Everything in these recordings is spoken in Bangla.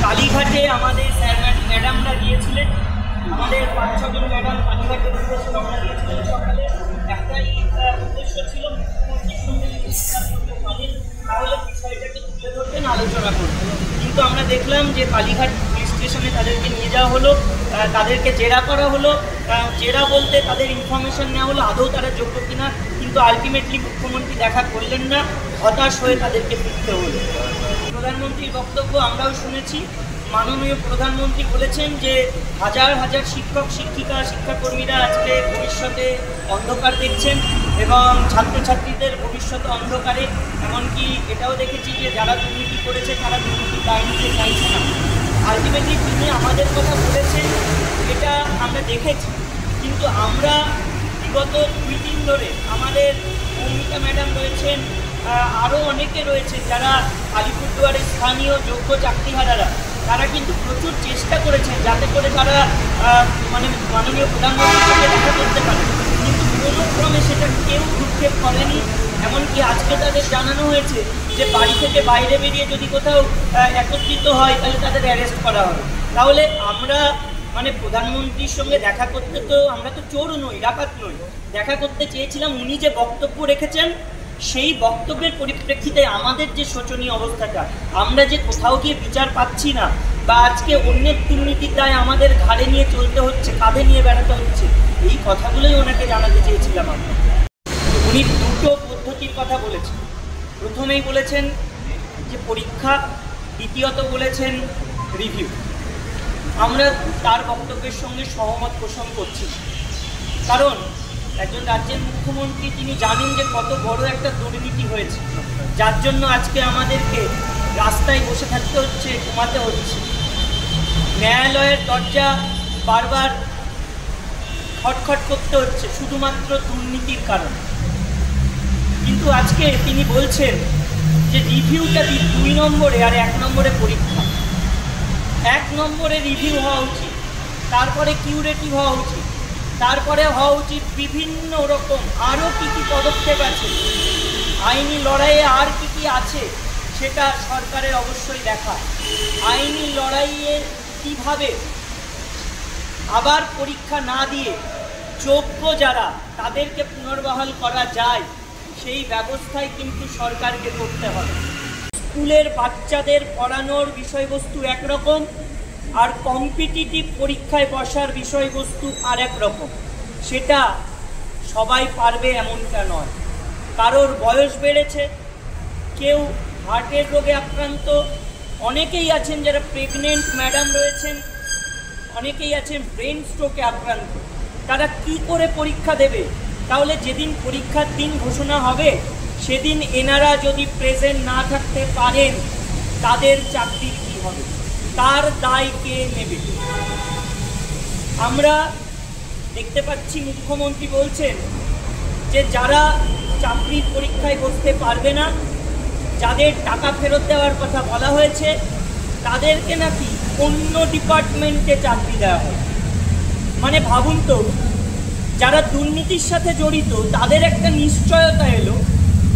কালীঘাটে আমাদের স্যার ম্যাডামরা গিয়েছিলেন, আমাদের 5-6 জন ম্যাডাম কালীঘাটে উদ্দেশ্যে রওনা দিয়েছিলেন। সকালে একটাই উদ্দেশ্য ছিল, তাহলে বিষয়টাকে তুলে ধরতেন, আলোচনা করতেন। কিন্তু আমরা দেখলাম যে কালীঘাট পুলিশ স্টেশনে তাদেরকে নিয়ে যাওয়া হলো, তাদেরকে জেরা করা হলো। জেরা বলতে তাদের ইনফরমেশন নেওয়া হলো আদৌ তারা যোগ্য কিনা, কিন্তু আলটিমেটলি মুখ্যমন্ত্রী দেখা করলেন না, হতাশ হয়ে তাদেরকে ফিরতে হলো। প্রধানমন্ত্রীর বক্তব্য আমরাও শুনেছি। মাননীয় প্রধানমন্ত্রী বলেছেন যে হাজার হাজার শিক্ষক শিক্ষিকা শিক্ষাকর্মীরা আজকে ভবিষ্যতে অন্ধকার দেখছেন এবং ছাত্রছাত্রীদের ভবিষ্যতে অন্ধকারে। এমনকি এটাও দেখেছি যে যারা দুর্নীতি করেছে তারা দুর্নীতি দায় নিতে চাইছে না। আলটিমেটলি তিনি আমাদের কথা বলেছেন, এটা আমরা দেখেছি। কিন্তু আমরা বিগত 2-3 ধরে আমাদের মৌমিতা ম্যাডাম রয়েছেন, আরও অনেকে রয়েছেন যারা আলিপুরদুয়ারের স্থানীয় যোগ্য চাকরিহারারা, তারা কিন্তু প্রচুর চেষ্টা করেছেন যাতে করে তারা মাননীয় প্রধানমন্ত্রীর সঙ্গে দেখা করতে পারে, কিন্তু কোনো ক্রমে সেটা কেউ ভ্রুক্ষেপ করেনি। এমনকি আজকে তাদের জানানো হয়েছে যে বাড়ি থেকে বাইরে বেরিয়ে যদি কোথাও একত্রিত হয় তাহলে তাদের অ্যারেস্ট করা হবে। তাহলে আমরা প্রধানমন্ত্রীর সঙ্গে দেখা করতে, তো আমরা তো চোর নই, ডাকাত নই, দেখা করতে চেয়েছিলাম। উনি যে বক্তব্য রেখেছেন সেই বক্তব্যের পরিপ্রেক্ষিতে আমাদের যে শোচনীয় অবস্থাটা, আমরা যে কোথাও গিয়ে বিচার পাচ্ছি না, বা আজকে অন্যের দুর্নীতির দায় আমাদের ঘাড়ে নিয়ে চলতে হচ্ছে, কাঁধে নিয়ে বেড়াতে হচ্ছে, এই কথাগুলোই ওনাকে জানাতে চেয়েছিলাম আমরা। উনি দুটো পদ্ধতির কথা বলেছেন। প্রথমেই বলেছেন যে পরীক্ষা, দ্বিতীয়ত বলেছেন রিভিউ। আমরা তার বক্তব্যের সঙ্গে সহমত পোষণ করছি, কারণ একজন রাজ্যের মুখ্যমন্ত্রী তিনি জানেন যে কত বড় একটা দুর্নীতি হয়েছে, যার জন্য আজকে আমাদেরকে রাস্তায় বসে থাকতে হচ্ছে, ঘুমাতে হচ্ছে। ন্যায়ালয়ের দরজা বারবার খটখট করতে হচ্ছে শুধুমাত্র দুর্নীতির কারণে। কিন্তু আজকে তিনি বলছেন যে রিভিউটা 2 নম্বরে আর 1 নম্বরে পরীক্ষা। 1 নম্বরে রিভিউ হওয়া উচিত, তারপরে কিউরেটিভ হওয়া উচিত, তারপরে হওয়া উচিত বিভিন্ন রকম আরও কী কী পদক্ষেপ আছে, আইনি লড়াইয়ে আর কী কী আছে সেটা সরকারের অবশ্যই দেখা। আইনি লড়াইয়ে কীভাবে আবার পরীক্ষা না দিয়ে যোগ্য যারা তাদেরকে পুনর্বহাল করা যায় সেই ব্যবস্থাই কিন্তু সরকারকে করতে হবে। স্কুলের বাচ্চাদের পড়ানোর বিষয়বস্তু একরকম, আর কম্পিটিটিভ পরীক্ষায় বসার বিষয়বস্তু আর এক রকম। সেটা সবাই পারবে এমনটা নয়। কারোর বয়স বেড়েছে, কেউ হার্টের রোগে আক্রান্ত, অনেকেই আছেন যারা প্রেগনেন্ট ম্যাডাম রয়েছেন, অনেকেই আছেন ব্রেন স্ট্রোকে আক্রান্ত। তারা কি করে পরীক্ষা দেবে? তাহলে যেদিন পরীক্ষার দিন ঘোষণা হবে সেদিন এনারা যদি প্রেজেন্ট না থাকতে পারেন তাদের চাকরির কী হবে? তার দায় কে নেবে? আমরা দেখতে পাচ্ছি মুখ্যমন্ত্রী বলছেন যে যারা চাকরির পরীক্ষায় বসতে পারবে না, যাদের টাকা ফেরত দেওয়ার কথা বলা হয়েছে, তাদেরকে নাকি অন্য ডিপার্টমেন্টে চাকরি দেওয়া হয়। ভাবুন তো, যারা দুর্নীতির সাথে জড়িত তাদের একটা নিশ্চয়তা এলো,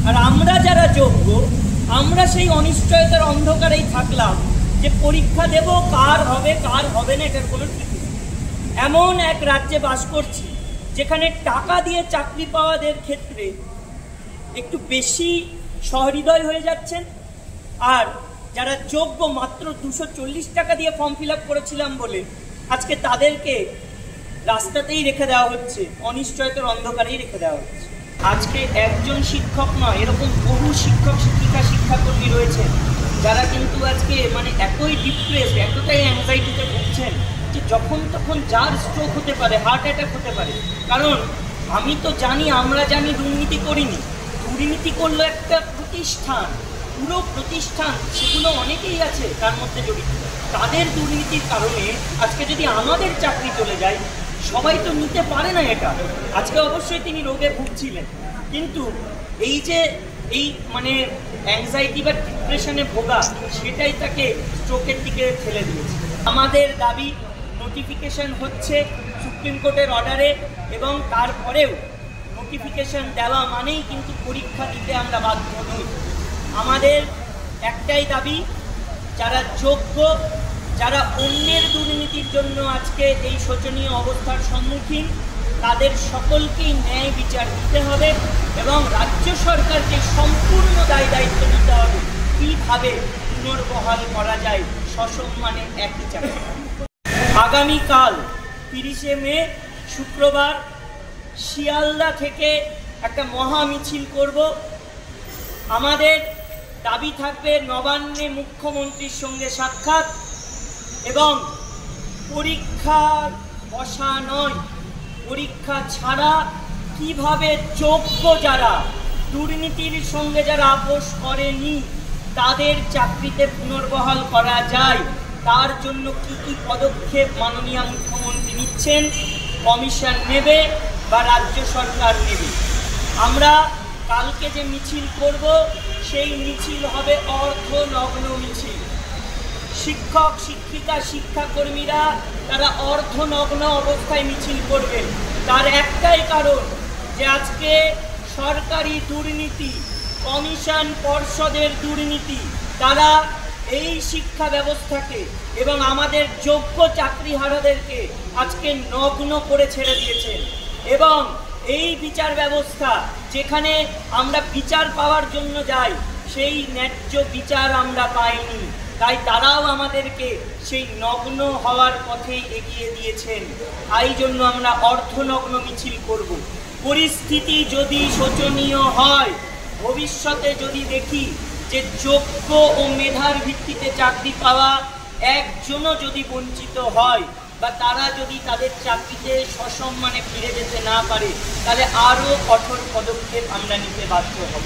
আর আমরা যারা যোগ্য আমরা সেই অনিশ্চয়তার অন্ধকারেই থাকলাম যে পরীক্ষা দেব, কার হবে কার হবে না এটার কোনো ঠিক নেই। এমন এক রাজ্যে বাস করছি যেখানে টাকা দিয়ে চাকরি পাওয়াদের ক্ষেত্রে একটু বেশি সহৃদয় হয়ে যাচ্ছেন, আর যারা যোগ্য মাত্র 240 টাকা দিয়ে ফর্ম ফিল আপ করেছিলাম বলে আজকে তাদেরকে রাস্তাতেই রেখে দেওয়া হচ্ছে, অনিশ্চয়তার অন্ধকারেই রেখে দেওয়া হচ্ছে। আজকে একজন শিক্ষক নয়, এরকম বহু শিক্ষক শিক্ষিকা শিক্ষাকর্মী রয়েছে যারা কিন্তু আজকে এতই ডিপ্রেসড, এতটাই অ্যাংজাইটিতে ভুগছেন যে যখন তখন যার স্ট্রোক হতে পারে, হার্ট অ্যাটাক হতে পারে। কারণ আমি তো জানি, আমরা জানি দুর্নীতি করিনি, দুর্নীতি করলো একটা প্রতিষ্ঠান, পুরো প্রতিষ্ঠান, সেগুলো অনেকেই আছে তার মধ্যে জড়িত। তাদের দুর্নীতির কারণে আজকে যদি আমাদের চাকরি চলে যায়, সবাই তো নিতে পারে না এটা। আজকে অবশ্যই তিনি রোগে ভুগছিলেন, কিন্তু এই যে অ্যাংজাইটি বা ডিপ্রেশনে ভোগা, সেটাই তাকে স্ট্রোকের দিকে ঠেলে দিয়েছে। আমাদের দাবি নোটিফিকেশন হচ্ছে সুপ্রিম কোর্টের অর্ডারে, এবং তারপরেও নোটিফিকেশন দেওয়া মানেই কিন্তু পরীক্ষা দিতে আমরা বাধ্য নই। আমাদের একটাই দাবি, যারা যোগ্য যারা অন্যের দুর্নীতির জন্য আজকে এই শোচনীয় অবস্থার সম্মুখীন, তাদের সকলকেই ন্যায় বিচার দিতে হবে এবং রাজ্য সরকারকে সম্পূর্ণ দায়িত্ব নিতে হবে কীভাবে পুনর্বহাল করা যায় সসম্মানে একই চাকরি। আগামীকাল 30শে মে শুক্রবার শিয়ালদা থেকে একটা মহা মিছিল করব। আমাদের দাবি থাকবে নবান্নে মুখ্যমন্ত্রীর সঙ্গে সাক্ষাৎ এবং পরীক্ষা বসা নয়, পরীক্ষা ছাড়া কিভাবে যোগ্য যারা দুর্নীতির সঙ্গে যারা আপোষ করেনি তাদের চাকরিতে পুনর্বহাল করা যায়, তার জন্য কি কি পদক্ষেপ মাননীয় মুখ্যমন্ত্রী নিচ্ছেন, কমিশন নেবে বা রাজ্য সরকার নেবে। আমরা কালকে যে মিছিল করব সেই মিছিল হবে অর্থনগ্ন মিছিল। শিক্ষক শিক্ষিকা শিক্ষাকর্মীরা তারা অর্থনগ্ন অবস্থায় মিছিল করবেন। তার একটাই কারণ যে আজকে সরকারি দুর্নীতি, কমিশন পর্ষদের দুর্নীতি, তারা এই শিক্ষা ব্যবস্থাকে এবং আমাদের যোগ্য চাকরিহারাদেরকে আজকে নগ্ন করে ছেড়ে দিয়েছেন। এবং এই বিচার ব্যবস্থা যেখানে আমরা বিচার পাওয়ার জন্য যাই সেই ন্যায্য বিচার আমরা পাইনি, তাই তারাও আমাদেরকে সেই নগ্ন হওয়ার পথে এগিয়ে দিয়েছেন। তাই জন্য আমরা অর্থনগ্ন মিছিল করব। পরিস্থিতি যদি শোচনীয় হয়, ভবিষ্যতে যদি দেখি যে যোগ্য ও মেধার ভিত্তিতে চাকরি পাওয়া একজনও যদি বঞ্চিত হয় বা তারা যদি তাদের চাকরিতে সসম্মানে ফিরে যেতে না পারে, তাহলে আরও কঠোর পদক্ষেপ আমরা নিতে বাধ্য হব।